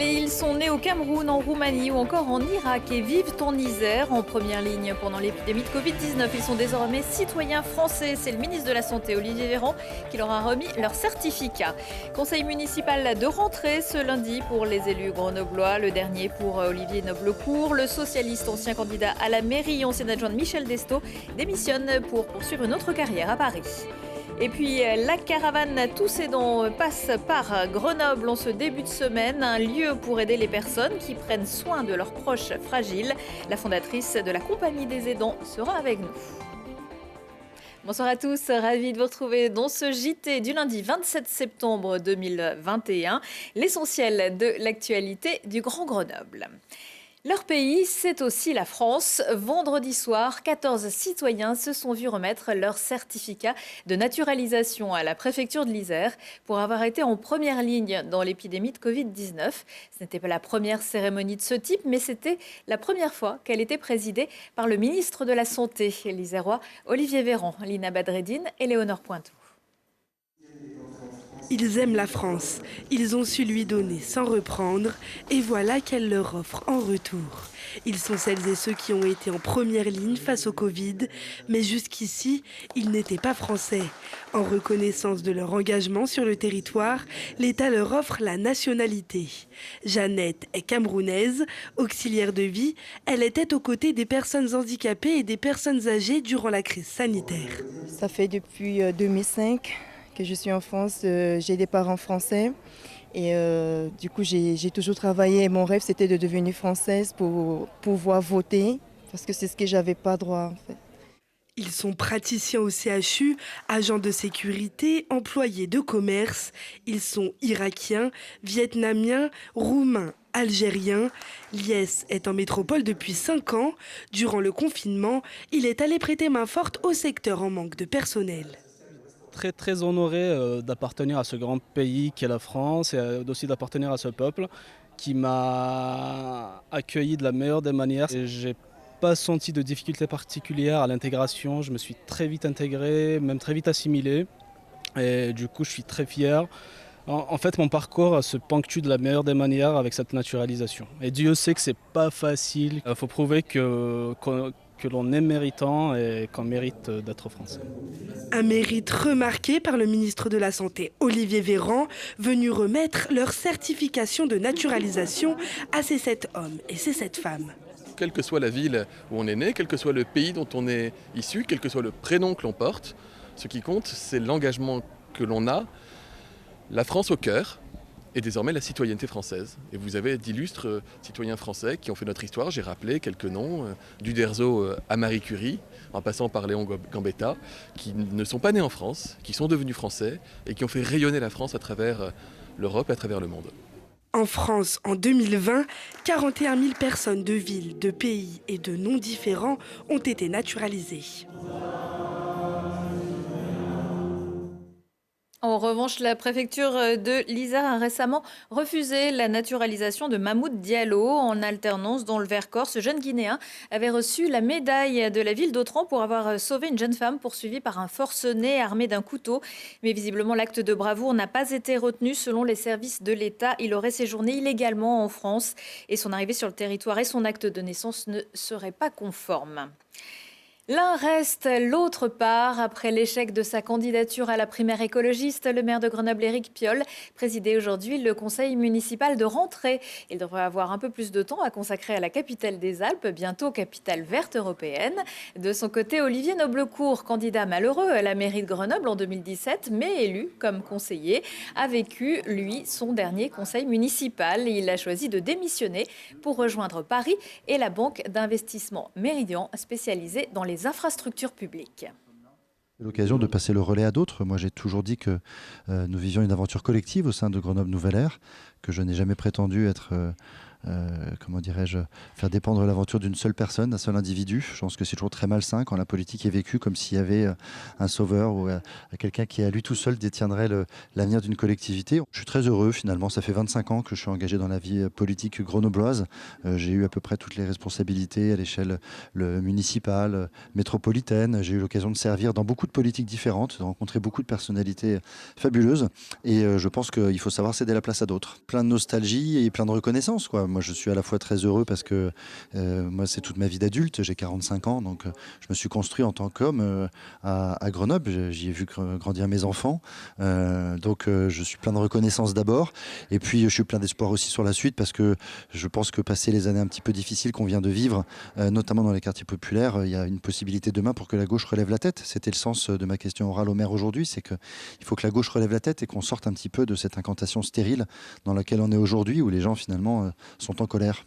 Allez, ils sont nés au Cameroun, en Roumanie ou encore en Irak et vivent en Isère, en première ligne pendant l'épidémie de Covid-19. Ils sont désormais citoyens français. C'est le ministre de la Santé, Olivier Véran, qui leur a remis leur certificat. Conseil municipal de rentrée ce lundi pour les élus grenoblois, le dernier pour Olivier Noblecourt. Le socialiste, ancien candidat à la mairie, ancien adjoint de Michel Destot, démissionne pour poursuivre une autre carrière à Paris. Et puis la caravane Tous aidants passe par Grenoble en ce début de semaine, un lieu pour aider les personnes qui prennent soin de leurs proches fragiles. La fondatrice de la Compagnie des aidants sera avec nous. Bonsoir à tous, ravi de vous retrouver dans ce JT du lundi 27 septembre 2021, l'essentiel de l'actualité du Grand Grenoble. Leur pays, c'est aussi la France. Vendredi soir, 14 citoyens se sont vus remettre leur certificat de naturalisation à la préfecture de l'Isère pour avoir été en première ligne dans l'épidémie de Covid-19. Ce n'était pas la première cérémonie de ce type, mais c'était la première fois qu'elle était présidée par le ministre de la Santé, l'Isérois Olivier Véran, Lina Badreddine et Léonore Pointeau. Ils aiment la France, ils ont su lui donner sans reprendre, et voilà qu'elle leur offre en retour. Ils sont celles et ceux qui ont été en première ligne face au Covid, mais jusqu'ici, ils n'étaient pas français. En reconnaissance de leur engagement sur le territoire, l'État leur offre la nationalité. Jeannette est camerounaise, auxiliaire de vie, elle était aux côtés des personnes handicapées et des personnes âgées durant la crise sanitaire. Ça fait depuis 2005 que je suis en France, j'ai des parents français et du coup j'ai toujours travaillé. Mon rêve c'était de devenir française pour pouvoir voter parce que c'est ce que j'avais pas droit en fait. Ils sont praticiens au CHU, agents de sécurité, employés de commerce. Ils sont irakiens, vietnamiens, roumains, algériens. Lies est en métropole depuis 5 ans. Durant le confinement, il est allé prêter main forte au secteur en manque de personnel. Très honoré d'appartenir à ce grand pays qu'est la France et aussi d'appartenir à ce peuple qui m'a accueilli de la meilleure des manières. Et j'ai pas senti de difficultés particulières à l'intégration. Je me suis très vite intégré, même très vite assimilé. Et du coup, je suis très fier. En fait, mon parcours se ponctue de la meilleure des manières avec cette naturalisation. Et Dieu sait que c'est pas facile. Il faut prouver que l'on est méritant et qu'on mérite d'être français. Un mérite remarqué par le ministre de la Santé, Olivier Véran, venu remettre leur certification de naturalisation à ces 7 hommes et ces 7 femmes. Quelle que soit la ville où on est né, quel que soit le pays dont on est issu, quel que soit le prénom que l'on porte, ce qui compte, c'est l'engagement que l'on a, la France au cœur, et désormais la citoyenneté française. Et vous avez d'illustres citoyens français qui ont fait notre histoire. J'ai rappelé quelques noms, d'Uderzo à Marie Curie, en passant par Léon Gambetta, qui ne sont pas nés en France, qui sont devenus français et qui ont fait rayonner la France à travers l'Europe et à travers le monde. En France, en 2020, 41 000 personnes de villes, de pays et de noms différents ont été naturalisées. En revanche, la préfecture de l'Isère a récemment refusé la naturalisation de Mahmoud Diallo. En alternance dans le Vercors, ce jeune Guinéen avait reçu la médaille de la ville d'Autran pour avoir sauvé une jeune femme poursuivie par un forcené armé d'un couteau. Mais visiblement, l'acte de bravoure n'a pas été retenu selon les services de l'État. Il aurait séjourné illégalement en France et son arrivée sur le territoire et son acte de naissance ne seraient pas conformes. L'un reste, l'autre part. Après l'échec de sa candidature à la primaire écologiste, le maire de Grenoble, Éric Piolle, présidait aujourd'hui le conseil municipal de rentrée. Il devrait avoir un peu plus de temps à consacrer à la capitale des Alpes, bientôt capitale verte européenne. De son côté, Olivier Noblecourt, candidat malheureux à la mairie de Grenoble en 2017, mais élu comme conseiller, a vécu, lui, son dernier conseil municipal. Il a choisi de démissionner pour rejoindre Paris et la banque d'investissement Méridian, spécialisée dans les infrastructures publiques. L'occasion de passer le relais à d'autres. Moi, j'ai toujours dit que nous vivions une aventure collective au sein de Grenoble Nouvelle Ère, que je n'ai jamais prétendu être comment dirais-je, faire dépendre l'aventure d'une seule personne, d'un seul individu. Je pense que c'est toujours très malsain quand la politique est vécue comme s'il y avait un sauveur ou quelqu'un qui à lui tout seul détiendrait l'avenir d'une collectivité. Je suis très heureux finalement, ça fait 25 ans que je suis engagé dans la vie politique grenobloise. J'ai eu à peu près toutes les responsabilités à l'échelle municipale, métropolitaine. J'ai eu l'occasion de servir dans beaucoup de politiques différentes, de rencontrer beaucoup de personnalités fabuleuses. Et je pense qu'il faut savoir céder la place à d'autres. Plein de nostalgie et plein de reconnaissance, quoi. Moi, je suis à la fois très heureux parce que moi, c'est toute ma vie d'adulte. J'ai 45 ans, donc je me suis construit en tant qu'homme à Grenoble. J'y ai vu grandir mes enfants. Donc, je suis plein de reconnaissance d'abord. Et puis, je suis plein d'espoir aussi sur la suite parce que je pense que passer les années un petit peu difficiles qu'on vient de vivre, notamment dans les quartiers populaires, il y a une possibilité demain pour que la gauche relève la tête. C'était le sens de ma question orale au maire aujourd'hui, c'est qu'il faut que la gauche relève la tête et qu'on sorte un petit peu de cette incantation stérile dans laquelle on est aujourd'hui, où les gens finalement sont en colère.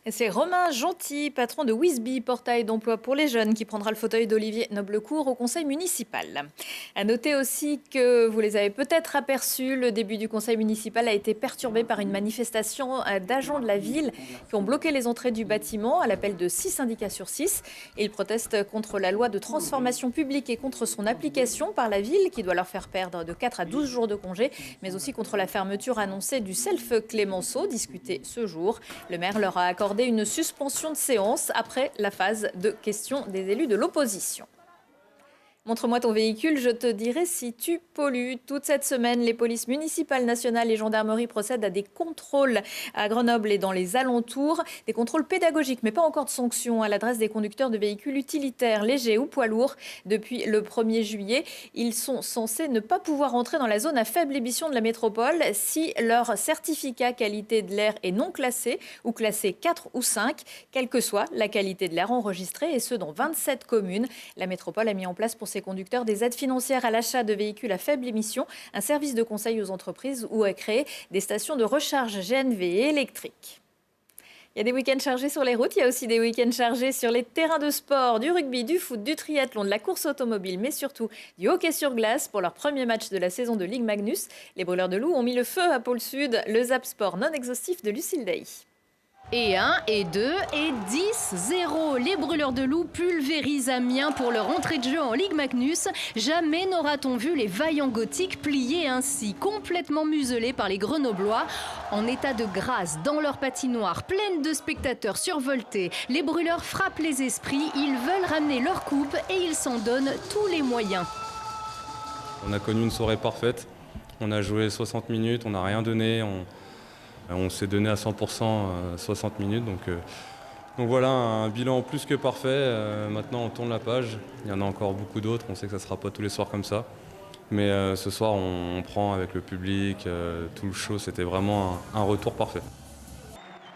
Et c'est Romain Gentil, patron de Wisby, portail d'emploi pour les jeunes, qui prendra le fauteuil d'Olivier Noblecourt au conseil municipal. À noter aussi que vous les avez peut-être aperçus, le début du conseil municipal a été perturbé par une manifestation d'agents de la ville qui ont bloqué les entrées du bâtiment à l'appel de 6 syndicats sur 6. Ils protestent contre la loi de transformation publique et contre son application par la ville qui doit leur faire perdre de 4 à 12 jours de congé, mais aussi contre la fermeture annoncée du Self Clémenceau, discutée ce jour. Le maire leur a accordé une suspension de séance après la phase de questions des élus de l'opposition. Montre-moi ton véhicule, je te dirai si tu pollues. Toute cette semaine, les polices municipales, nationales et gendarmerie procèdent à des contrôles à Grenoble et dans les alentours. Des contrôles pédagogiques, mais pas encore de sanctions à l'adresse des conducteurs de véhicules utilitaires, légers ou poids lourds. Depuis le 1er juillet, ils sont censés ne pas pouvoir entrer dans la zone à faible émission de la métropole si leur certificat qualité de l'air est non classé ou classé 4 ou 5, quelle que soit la qualité de l'air enregistrée, et ce dans 27 communes. La métropole a mis en place pour ses conducteurs des aides financières à l'achat de véhicules à faible émission, un service de conseil aux entreprises ou a créé des stations de recharge GNV et électriques. Il y a des week-ends chargés sur les routes, il y a aussi des week-ends chargés sur les terrains de sport, du rugby, du foot, du triathlon, de la course automobile, mais surtout du hockey sur glace pour leur premier match de la saison de Ligue Magnus. Les Brûleurs de Loup ont mis le feu à Pôle Sud, le Zap Sport non exhaustif de Lucille Day. Et 1, et 2, et 10-0. Les Brûleurs de Loup pulvérisent Amiens pour leur entrée de jeu en Ligue Magnus. Jamais n'aura-t-on vu les vaillants gothiques pliés ainsi, complètement muselés par les Grenoblois. En état de grâce, dans leur patinoire, pleine de spectateurs survoltés, les Brûleurs frappent les esprits. Ils veulent ramener leur coupe et ils s'en donnent tous les moyens. On a connu une soirée parfaite. On a joué 60 minutes, on n'a rien donné. On s'est donné à 100% 60 minutes, donc voilà, un bilan plus que parfait. Maintenant on tourne la page, il y en a encore beaucoup d'autres, on sait que ça ne sera pas tous les soirs comme ça. Mais ce soir on prend avec le public, tout le show, c'était vraiment un retour parfait.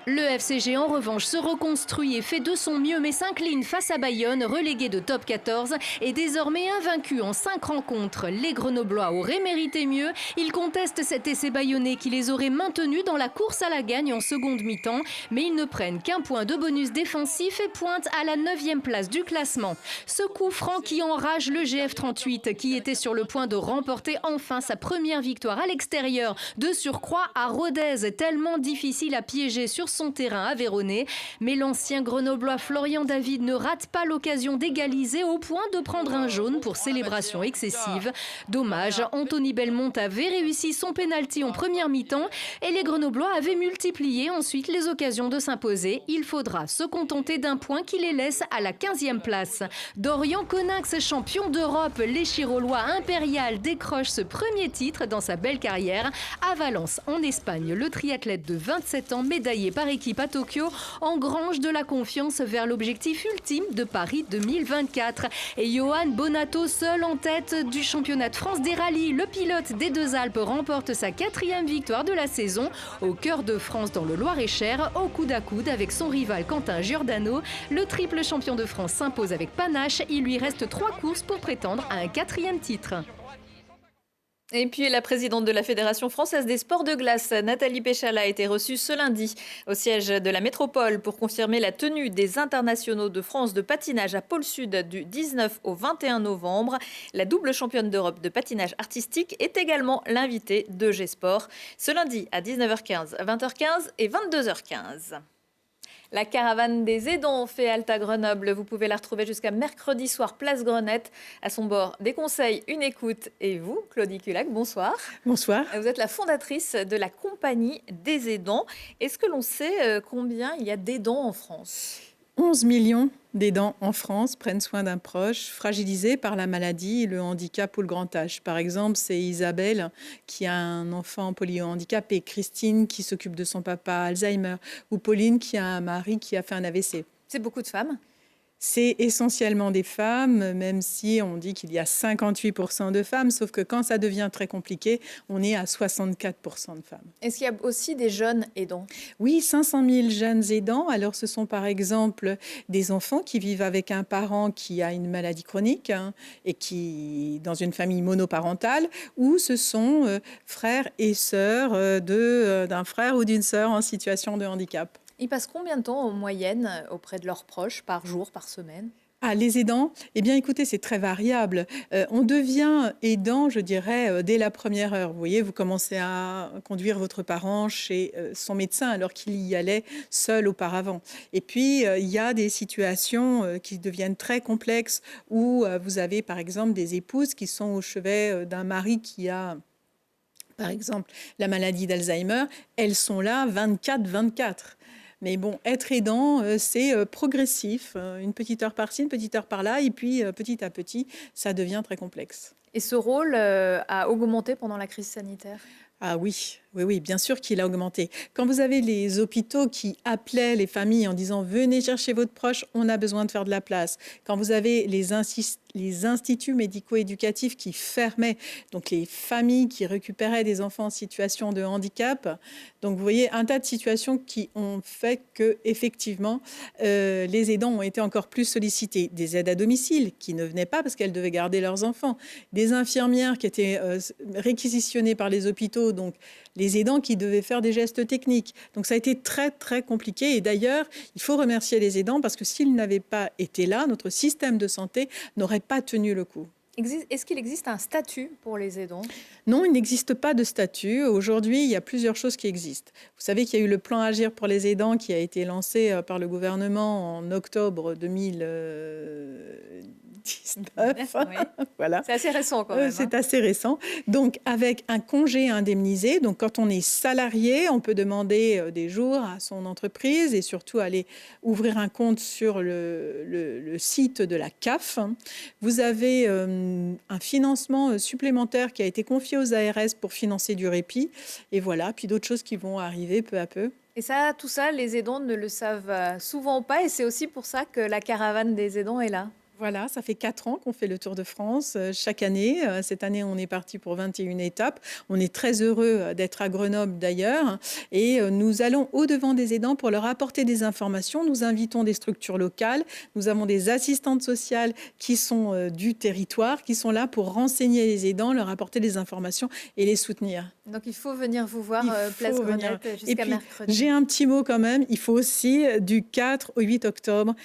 Le FCG en revanche se reconstruit et fait de son mieux mais s'incline face à Bayonne, relégué de top 14 et désormais invaincu en 5 rencontres. Les Grenoblois auraient mérité mieux. Ils contestent cet essai bayonnais qui les aurait maintenus dans la course à la gagne en seconde mi-temps. Mais ils ne prennent qu'un point de bonus défensif et pointent à la 9e place du classement. Ce coup franc qui enrage le GF38 qui était sur le point de remporter enfin sa première victoire à l'extérieur. De surcroît à Rodez, tellement difficile à piéger sur son terrain aveyronnais. Mais l'ancien Grenoblois Florian David ne rate pas l'occasion d'égaliser au point de prendre un jaune pour célébration excessive. Dommage, Anthony Belmont avait réussi son pénalty en première mi-temps et les Grenoblois avaient multiplié ensuite les occasions de s'imposer. Il faudra se contenter d'un point qui les laisse à la 15e place. Dorian Coninx, champion d'Europe, les Chirolois Impérial décroche ce premier titre dans sa belle carrière. À Valence, en Espagne, le triathlète de 27 ans, médaillé par équipe à Tokyo, engrange de la confiance vers l'objectif ultime de Paris 2024. Et Johan Bonato, seul en tête du championnat de France des rallyes, le pilote des Deux Alpes remporte sa 4e victoire de la saison. Au cœur de France, dans le Loir-et-Cher, au coude à coude avec son rival Quentin Giordano, le triple champion de France s'impose avec panache. Il lui reste 3 courses pour prétendre à un 4e titre. Et puis la présidente de la Fédération française des sports de glace, Nathalie Péchala, a été reçue ce lundi au siège de la métropole pour confirmer la tenue des internationaux de France de patinage à Pôle Sud du 19 au 21 novembre. La double championne d'Europe de patinage artistique est également l'invitée de G-Sport ce lundi à 19h15, 20h15 et 22h15. La caravane des aidants fait halte à Grenoble. Vous pouvez la retrouver jusqu'à mercredi soir, place Grenette. À son bord, des conseils, une écoute. Et vous, Claudie Culac, bonsoir. Bonsoir. Vous êtes la fondatrice de la Compagnie des aidants. Est-ce que l'on sait combien il y a d'aidants en France ? 11 millions d'aidants en France prennent soin d'un proche fragilisé par la maladie, le handicap ou le grand âge. Par exemple, c'est Isabelle qui a un enfant polyhandicapé, Christine qui s'occupe de son papa Alzheimer ou Pauline qui a un mari qui a fait un AVC. C'est beaucoup de femmes ? C'est essentiellement des femmes, même si on dit qu'il y a 58% de femmes, sauf que quand ça devient très compliqué, on est à 64% de femmes. Est-ce qu'il y a aussi des jeunes aidants ? Oui, 500 000 jeunes aidants. Alors, ce sont par exemple des enfants qui vivent avec un parent qui a une maladie chronique et qui, dans une famille monoparentale, ou ce sont frères et sœurs d'un frère ou d'une sœur en situation de handicap. Ils passent combien de temps en moyenne auprès de leurs proches, par jour, par semaine ? Les aidants, eh bien écoutez, c'est très variable. On devient aidant, je dirais, dès la première heure. Vous voyez, vous commencez à conduire votre parent chez son médecin alors qu'il y allait seul auparavant. Et puis, il y a des situations qui deviennent très complexes où vous avez par exemple des épouses qui sont au chevet d'un mari qui a, par exemple, la maladie d'Alzheimer. Elles sont là 24/24. Mais bon, être aidant, c'est progressif. Une petite heure par-ci, une petite heure par-là. Et puis, petit à petit, ça devient très complexe. Et ce rôle a augmenté pendant la crise sanitaire ? Ah oui, bien sûr qu'il a augmenté. Quand vous avez les hôpitaux qui appelaient les familles en disant « Venez chercher votre proche, on a besoin de faire de la place ». Quand vous avez les instituts médico-éducatifs qui fermaient, donc les familles qui récupéraient des enfants en situation de handicap. Donc vous voyez un tas de situations qui ont fait que effectivement les aidants ont été encore plus sollicités. Des aides à domicile qui ne venaient pas parce qu'elles devaient garder leurs enfants. Des infirmières qui étaient réquisitionnées par les hôpitaux, donc les aidants qui devaient faire des gestes techniques. Donc ça a été très, très compliqué. Et d'ailleurs, il faut remercier les aidants parce que s'ils n'avaient pas été là, notre système de santé n'aurait pas tenu le coup. Est-ce qu'il existe un statut pour les aidants ? Non, il n'existe pas de statut. Aujourd'hui, il y a plusieurs choses qui existent. Vous savez qu'il y a eu le plan Agir pour les aidants qui a été lancé par le gouvernement en octobre 2019. Oui. Voilà. C'est assez récent quand même. C'est assez récent. Donc, avec un congé indemnisé. Donc, quand on est salarié, on peut demander des jours à son entreprise et surtout aller ouvrir un compte sur le site de la CAF. Vous avez un financement supplémentaire qui a été confié aux ARS pour financer du répit. Et voilà, puis d'autres choses qui vont arriver peu à peu. Et ça, tout ça, les aidants ne le savent souvent pas. Et c'est aussi pour ça que la caravane des aidants est là. Voilà, ça fait 4 ans qu'on fait le Tour de France chaque année. Cette année, on est parti pour 21 étapes. On est très heureux d'être à Grenoble d'ailleurs. Et nous allons au-devant des aidants pour leur apporter des informations. Nous invitons des structures locales. Nous avons des assistantes sociales qui sont du territoire, qui sont là pour renseigner les aidants, leur apporter des informations et les soutenir. Donc il faut venir vous voir place Grenette jusqu'à mercredi. J'ai un petit mot quand même. Il faut aussi, du 4 au 8 octobre,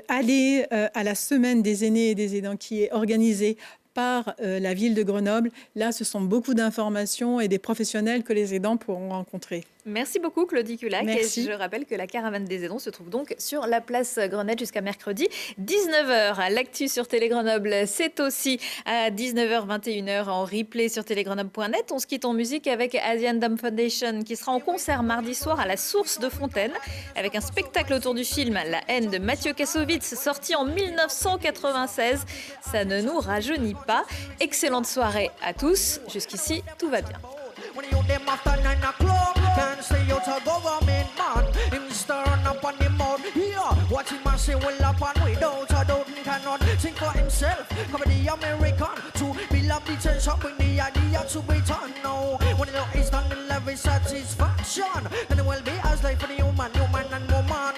aller à la semaine des aînés et des aidants qui est organisée par la ville de Grenoble. Là, ce sont beaucoup d'informations et des professionnels que les aidants pourront rencontrer. Merci beaucoup Claudie Culac. Merci. Et je rappelle que la caravane des aidants se trouve donc sur la place Grenette jusqu'à mercredi 19h. L'actu sur Télé Grenoble, c'est aussi à 19h, 21h en replay sur télégrenoble.net. On se quitte en musique avec Asian Dam Foundation qui sera en concert mardi soir à la Source de Fontaine avec un spectacle autour du film La haine de Mathieu Kassovitz sorti en 1996. Ça ne nous rajeunit pas. Excellente soirée à tous. Jusqu'ici, tout va bien. When you them after 9 o'clock, can't say you to government man. Him stirring up on the mouth, yeah. What him a say will happen without a doubt. He cannot think for himself. Cover the American to build up the church up with the idea to be done now. When the law is done, the level satisfaction. Then it will be as life for the human and woman.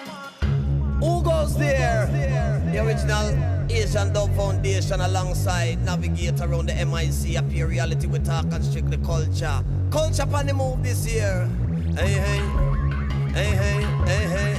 Who goes there? The original is Asian Dove Foundation alongside Navigate around the MIC. Appear reality we talk and strictly culture. Culture upon the move this year. Hey, hey, hey, hey, hey, hey.